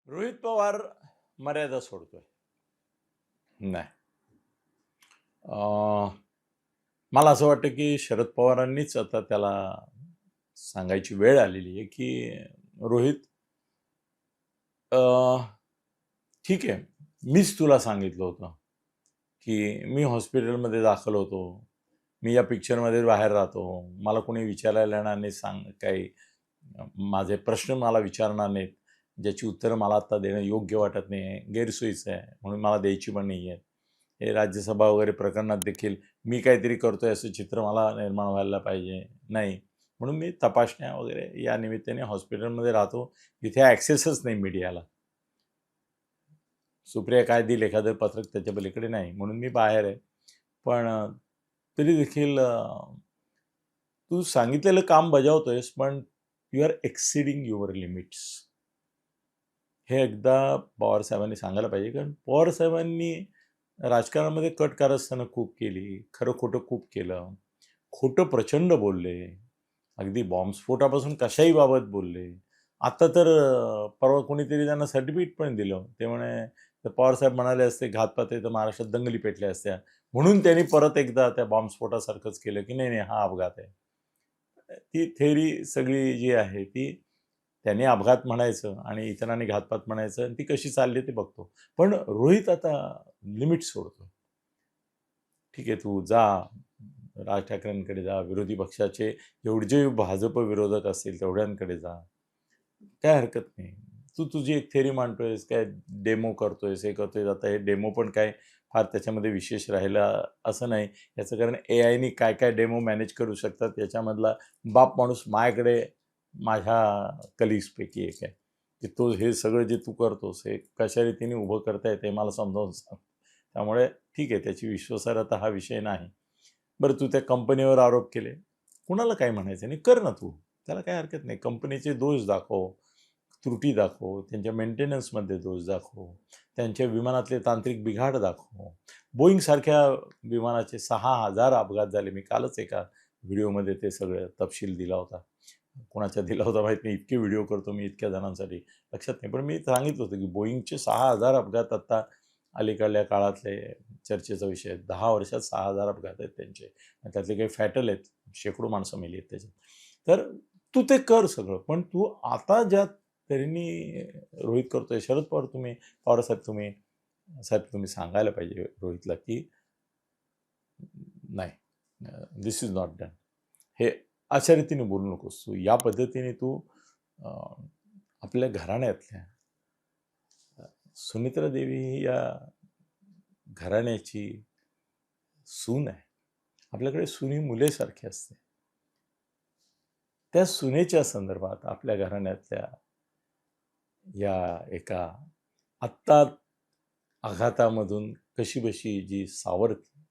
रोहित पवार मर्यादा सोडतोय. नाही. मला असं वाटतं की शरद पवारांनीच आता त्याला सांगायची वेळ आलेली आहे की रोहित, ठीक आहे, मीच तुला सांगितलं होतं की मी हॉस्पिटलमध्ये दाखल होतो, मी या पिक्चरमध्ये बाहेर राहतो, मला कोणी विचारायला येणार नाही, काही माझे प्रश्न मला विचारणार नाहीत, ज्याची उत्तरं मला आता देणं योग्य वाटत नाही आहे, गैरसोयीचं आहे, म्हणून मला द्यायची पण नाही आहे. हे राज्यसभा वगैरे प्रकरणात देखील मी काहीतरी करतोय असं चित्र मला निर्माण व्हायला पाहिजे नाही, म्हणून मी तपासण्या वगैरे या निमित्ताने हॉस्पिटलमध्ये राहतो, तिथे ॲक्सेसच नाही मीडियाला. सुप्रिया काय देईल एखादं पत्रक त्याच्या पलीकडे नाही, म्हणून मी बाहेर आहे. पण तरी देखील तू सांगितलेलं काम बजावतोयस, पण यू आर एक्सिडिंग युअर लिमिट्स. हे एकदा पवारसाहेबांनी सांगायला पाहिजे, कारण पवारसाहेबांनी राजकारणामध्ये कट कारस्थानं खूप केली, खरं खोटं खूप केलं, खोटं प्रचंड बोलले, अगदी बॉम्बस्फोटापासून कशाही बाबत बोलले. आता तर परवा कोणीतरी त्यांना सर्टिफिकेट पण दिलं. ते म्हणे तर पवारसाहेब म्हणाले असते घातपात आहे तर महाराष्ट्रात दंगली पेटल्या असत्या, म्हणून त्यांनी परत एकदा त्या बॉम्बस्फोटासारखंच केलं की नाही नाही हा अपघात आहे. ती थेअरी सगळी जी आहे ती त्यांनी अपघात म्हणायचं आणि इतरांनी घातपात म्हणायचं, आणि ती कशी चालली ते बघतो. पण रोहित आता लिमिट सोडतो. ठीक आहे, तू जा राज ठाकरेंकडे जा, विरोधी पक्षाचे जेवढे जे भाजप विरोधक असतील तेवढ्यांकडे जा, काय हरकत नाही. तू तुझी एक थेअरी मांडतोयस, काय डेमो करतोयस, हे करतोयस. आता हे डेमो पण काय फार त्याच्यामध्ये विशेष राहिला असं नाही. याचं कारण AIनी काय काय डेमो मॅनेज करू शकतात याच्यामधला बाप माणूस माझ्याकडे माझ्या कलिग्सपैकी एक आहे, की तो हे सगळं जे तू करतोस हे कशा रीतीने उभं करता येते मला समजावून सांग. त्यामुळे ठीक आहे, त्याची विश्वासार्हता हा विषय नाही. बरं, तू त्या कंपनीवर आरोप केले, कुणाला काय म्हणायचं नाही, कर ना तू, त्याला काय हरकत नाही. कंपनीचे दोष दाखव, त्रुटी दाखव, त्यांच्या मेंटेनन्समध्ये दोष दाखव, त्यांच्या विमानातले तांत्रिक बिघाड दाखव. बोईंगसारख्या विमानाचे 6,000 अपघात झाले. मी कालच एका व्हिडिओमध्ये ते सगळं तपशील दिला होता. कोणाच्या दिला होता माहीत नाही, इतके व्हिडिओ करतो मी इतक्या जणांसाठी, लक्षात नाही. पण मी सांगितलं होतं की बोईंगचे 6,000 अपघात आत्ता अलीकडल्या काळातले चर्चेचा विषय आहे. 10 वर्षात 6,000 अपघात आहेत त्यांचे, त्यातले काही फॅटल आहेत, शेकडो माणसं मेली आहेत त्याच्यात. तर तू ते कर सगळं, पण तू आता ज्या तऱ्हेने रोहित करतोय, शरद पवार तुम्ही सांगायला पाहिजे रोहितला की नाही, दिस इज नॉट डन. हे अशा रीतीने बोलू नकोस तू, या पद्धतीने तू आपल्या घराण्यातल्या सुमित्रा देवी ही या घराण्याची सून आहे. आपल्याकडे सुनी मुलेसारखी असते. त्या सुनेच्या संदर्भात आपल्या घराण्यातल्या या एका आत्ता आघातामधून कशीबशी जी सावरती,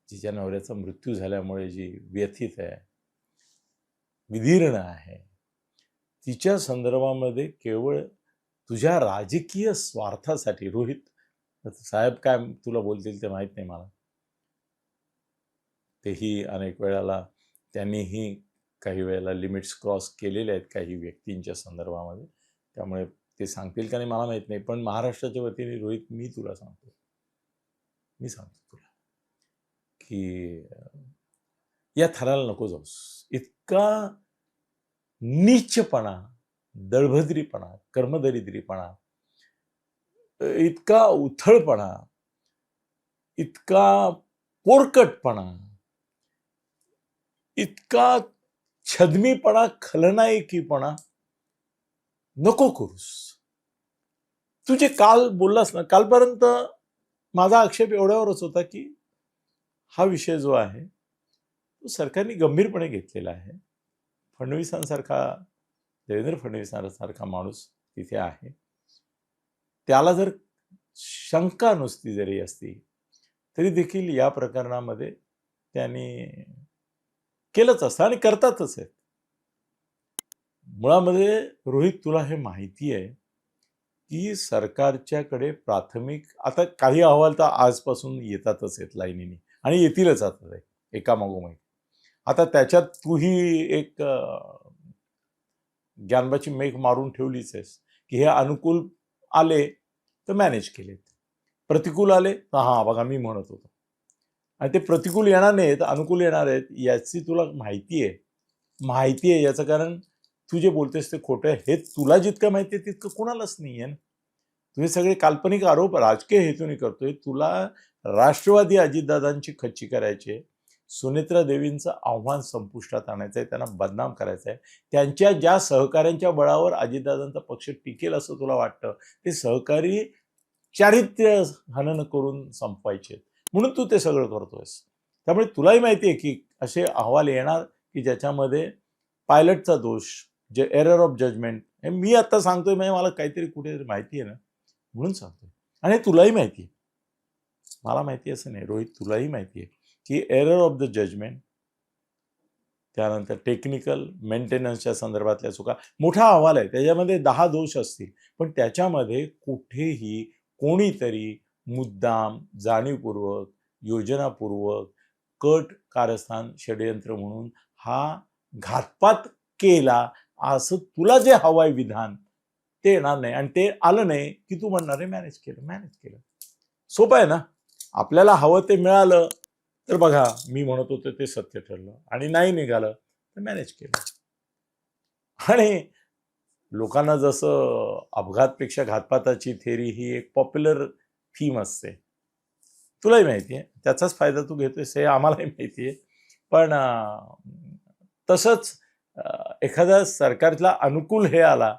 जिच्या नवऱ्याचा मृत्यू झाल्यामुळे जी व्यथित आहे, विदीर्ण आहे, तिच्या संदर्भामध्ये केवळ तुझ्या राजकीय स्वार्थासाठी रोहित, साहेब काय तुला बोलतील ते माहीत नाही मला, तेही अनेक वेळेला त्यांनीही काही वेळेला लिमिट्स क्रॉस केलेले आहेत काही व्यक्तींच्या संदर्भामध्ये, त्यामुळे ते सांगतील का नाही मला माहीत नाही. पण महाराष्ट्राच्या वतीने रोहित मी सांगतो तुला की या थराला नको जाऊस. इतका नीचपणा, दळभद्रीपणा, कर्मदरिद्रीपणा, इतका उथळपणा, इतका पोरकटपणा, इतका छदमीपणा, खलनायकीपणा नको करूस. तू जे काल बोललास ना, कालपर्यंत माझा आक्षेप एवढ्यावरच होता की हा विषय जो आहे तो सरकारने गंभीरपणे घेतलेला आहे. फडणवीसांसारखा, देवेंद्र फडणवीसांसारखा माणूस तिथे आहे, त्याला जर शंका नुसती जरी असती तरी देखील या प्रकरणामध्ये त्यांनी केलंच असतं आणि करतातच आहे. मुळामध्ये रोहित, तुला हे माहिती आहे की सरकारच्याकडे प्राथमिक, आता काही अहवाल तर आजपासून येतातच आहेत लाईनीने आणि येतीलच आता एका मागोमाग. आता त्याच्यात तूही एक ज्ञानबाची मेघ मारून ठेवलीच आहेस की हे अनुकूल आले तर मॅनेज केलेत, प्रतिकूल आले तर हां बघा मी म्हणत होतो. आणि ते प्रतिकूल येणार नाहीत, अनुकूल येणार आहेत याची तुला माहिती आहे याचं कारण तू जे बोलतेस ते खोटं आहे हे तुला जितकं माहिती आहे तितकं कुणालाच नाही आहे ना. तुम्ही सगळे काल्पनिक आरोप राजकीय हेतूने करतोय. तुला राष्ट्रवादी अजितदादांची खच्ची करायची आहे, सुनेत्रा देवींचं आव्हान संपुष्टात आणायचं आहे, त्यांना बदनाम करायचं आहे. त्यांच्या ज्या सहकाऱ्यांच्या बळावर अजितदादांचा पक्ष टिकेल असं तुला वाटतं ते सहकारी चारित्र्य हनन करून संपवायचे, म्हणून तू ते सगळं करतोयस. त्यामुळे तुलाही माहिती आहे की असे अहवाल येणार की ज्याच्यामध्ये पायलटचा दोष, जे एरर ऑफ जजमेंट, हे मी आता सांगतोय म्हणजे मला काहीतरी कुठेतरी माहिती आहे ना म्हणून सांगतोय. आणि तुलाही माहिती आहे, मला माहिती असं नाही रोहित, तुलाही माहिती आहे की एरर ऑफ द जजमेंट, त्यानंतर टेक्निकल मेंटेनन्सच्या संदर्भातल्या चुका, मोठा अहवाल आहे त्याच्यामध्ये 10 दोष असतील, पण त्याच्यामध्ये कुठेही कोणीतरी मुद्दाम, जाणीवपूर्वक, योजनापूर्वक, कट कारस्थान, षडयंत्र म्हणून हा घातपात केला असं तुला जे हवंय विधान ते येणार नाही. आणि ते आलं नाही की तू म्हणणार आहे मॅनेज केलं. सोपं आहे ना. आपल्याला हवं ते मिळालं तर बघा मी म्हणत होतो ते सत्य ठरलं, आणि नाही निघालं तर मॅनेज केलं. आणि लोकांना जसं अपघातपेक्षा घातपाताची थेरी ही एक पॉप्युलर थीम असते, तुलाही माहिती आहे, त्याचाच फायदा तू घेतोयस हे आम्हालाही माहिती आहे. पण तसंच एखादा सरकारला अनुकूल हे आला,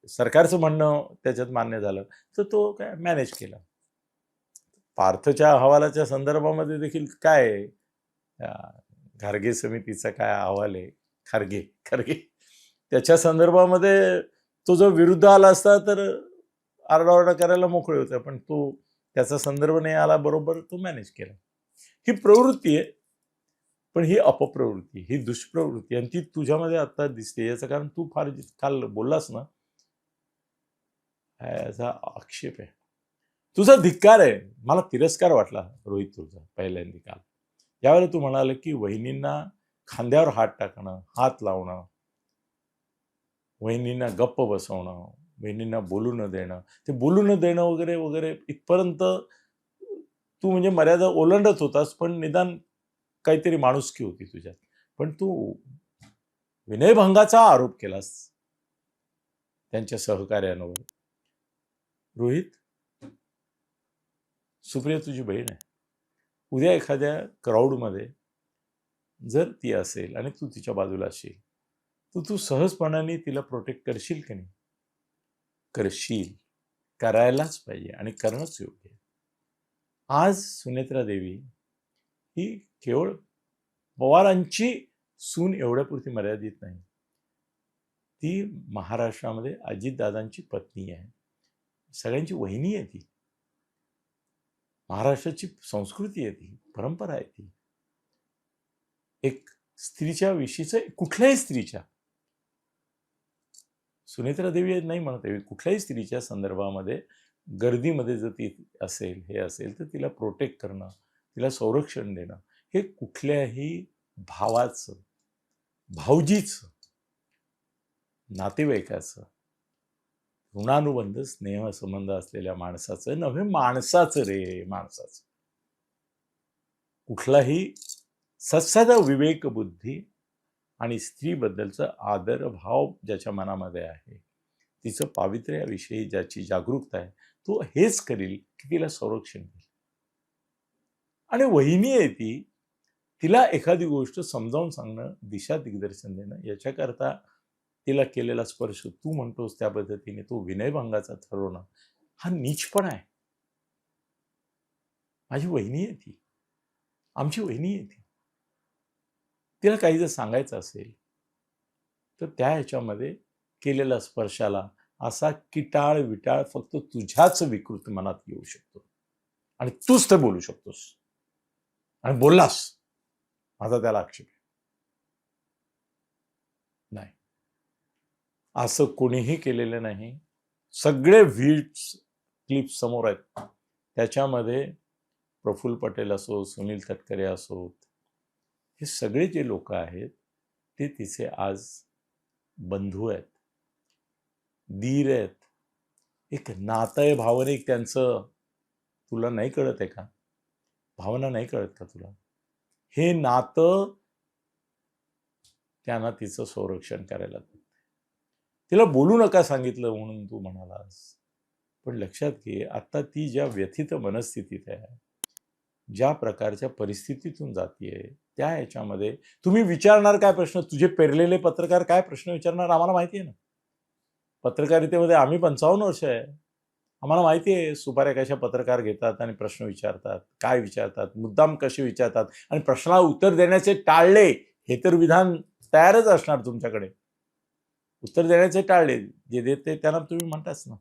सरकारचं म्हणणं त्याच्यात मान्य झालं तर तो काय मॅनेज केला. पार्थच्या अहवालाच्या संदर्भामध्ये देखील काय खारगे समितीचा काय अहवाल आहे, खारगे त्याच्या संदर्भामध्ये तो जो विरुद्ध आला असता तर आरडाओरडा करायला मोकळे होते, पण तो त्याचा संदर्भ नाही आला, बरोबर तो मॅनेज केला. ही प्रवृत्ती आहे, पण ही अपप्रवृत्ती, ही दुष्प्रवृत्ती, आणि ती तुझ्यामध्ये आता दिसते. याचं कारण तू फार काल बोललास ना, याचा आक्षेप आहे, तुझा धिक्कार आहे. मला तिरस्कार वाटला रोहित तुझा पहिल्यांदा काल, यावेळी तू म्हणाल की वहिनींना खांद्यावर हात टाकणं, हात लावणं, वहिनींना गप्प बसवणं, वहिनींना बोलू न देणं, ते बोलू न देणं वगैरे वगैरे इथपर्यंत तू म्हणजे मर्यादा ओलांडत होतास, पण निदान काहीतरी माणुसकी होती तुझ्यात. पण तू विनयभंगाचा आरोप केलास त्यांच्या सहकार्यांवर. रोहित, सुप्रिया तुझी बहीण आहे. उद्या एखाद्या क्राऊडमध्ये जर ती असेल आणि तू तिच्या बाजूला असेल तर तू सहजपणाने तिला प्रोटेक्ट करशील की नाही? करशील, करायलाच पाहिजे आणि करणंच योग्य आहे. आज सुनेत्रा देवी ही केवळ पवारांची सून एवढ्यापुरती मर्यादित नाही, ती महाराष्ट्रामध्ये अजितदादांची पत्नी आहे, सगळ्यांची वहिनी आहे. ती महाराष्ट्राची संस्कृती आहे, ती परंपरा आहे. ती एक स्त्रीच्या विषयीचं, कुठल्याही स्त्रीच्या, सुनेत्रा देवी नाही म्हणत आहे, कुठल्याही स्त्रीच्या संदर्भामध्ये गर्दीमध्ये जर ती असेल, हे असेल, तर तिला प्रोटेक्ट करणं, तिला संरक्षण देणं, हे कुठल्याही भावाचं, भाऊजीचं, नातेवाईकाचं, ऋणानुबंध स्नेहसंबंध असलेल्या माणसाचं नव्हे, माणसाचं रे, माणसाचं. कुठलाही सत्साधा विवेक बुद्धी आणि स्त्रीबद्दलचा आदर भाव ज्याच्या मनामध्ये आहे, तिचं पावित्र्याविषयी ज्याची जागरूकता आहे, तो हेच करील की तिला संरक्षण देईल. आणि वहिनी आहे ती, तिला एखादी गोष्ट समजावून सांगणं, दिशा दिग्दर्शन देणं, याच्याकरता तिला केलेला स्पर्श तू म्हणतोस त्या पद्धतीने तो विनयभंगाचा ठरवणं, हा नीचपणा आहे. माझी वहिनी आहे ती, आमची वहिनी आहे ती. तिला काही जर सांगायचं असेल तर त्या ह्याच्यामध्ये केलेल्या स्पर्शाला असा किटाळ विटाळ फक्त तुझ्याच विकृत मनात येऊ शकतो, आणि तूच ते बोलू शकतोस, आणि बोललास, माझा त्याला आक्षेप नाही. असं कोणीही केलेलं नाही. सगळे व्हिडिओ क्लिप समोर आहेत, त्याच्यामध्ये प्रफुल्ल पटेल असो, सुनील तटकरे असोत, हे सगळे जे लोक आहेत ते तिचे आज बंधू आहेत. दीर आहेत, एक नातं आहे भावनिक त्यांचं, तुला नाही कळत आहे का? भावना नाही कळत का तुला? हे नातं त्यांना तिचं संरक्षण करायला लागतं. तिला बोलू नका सांगितलं म्हणून तू म्हणालास, पण लक्षात घे आता ती ज्या व्यथित मनस्थितीत आहे, ज्या प्रकारच्या परिस्थितीतून जातीये, त्या ह्याच्यामध्ये तुम्ही विचारणार काय प्रश्न? तुझे पेरलेले पत्रकार काय प्रश्न विचारणार आम्हाला माहिती आहे ना. पत्रकारितेमध्ये आम्ही 55 वर्ष आहे. आम्हाला माहिती आहे सुपाऱ्या कशा पत्रकार घेतात आणि प्रश्न विचारतात, काय विचारतात, मुद्दाम कसे विचारतात आणि प्रश्नाला उत्तर देण्याचे टाळले हे तर विधान तयारच असणार तुमच्याकडे. उत्तर देण्याचे टाळले, जे देते त्यांना तुम्ही म्हणताच ना.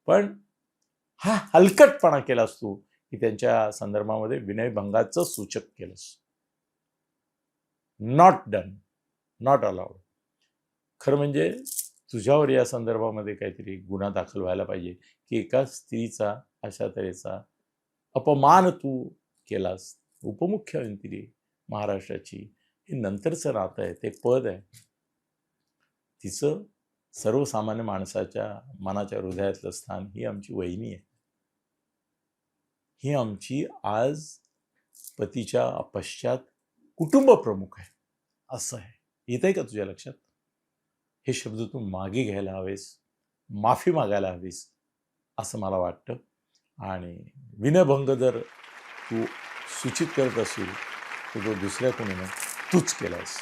पण हा हलकटपणा केलास तू की त्यांच्या संदर्भामध्ये विनयभंगाचं सूचक केलंस. Not done, not allowed. खरं म्हणजे तुझ्यावर या संदर्भामध्ये काहीतरी गुन्हा दाखल व्हायला पाहिजे की एका स्त्रीचा अशा तऱ्हेचा अपमान तू केलास. उपमुख्यमंत्री महाराष्ट्राची, हे नंतरचं नातं आहे, ते पद आहे. तिचं सर्वसामान्य माणसाच्या मनाच्या हृदयातलं स्थान ही आमची वहिनी आहे. ही आमची आज पतीच्या पश्चात कुटुंब प्रमुख आहे, असं आहे. येत आहे का तुझ्या लक्षात? हे शब्द तू मागे घ्यायला हवेस, माफी मागायला हवीस असं मला वाटतं. आणि विनयभंग जर तू सूचित करत असेल तर तो दुसऱ्या कोणी नाही, तूच केलास.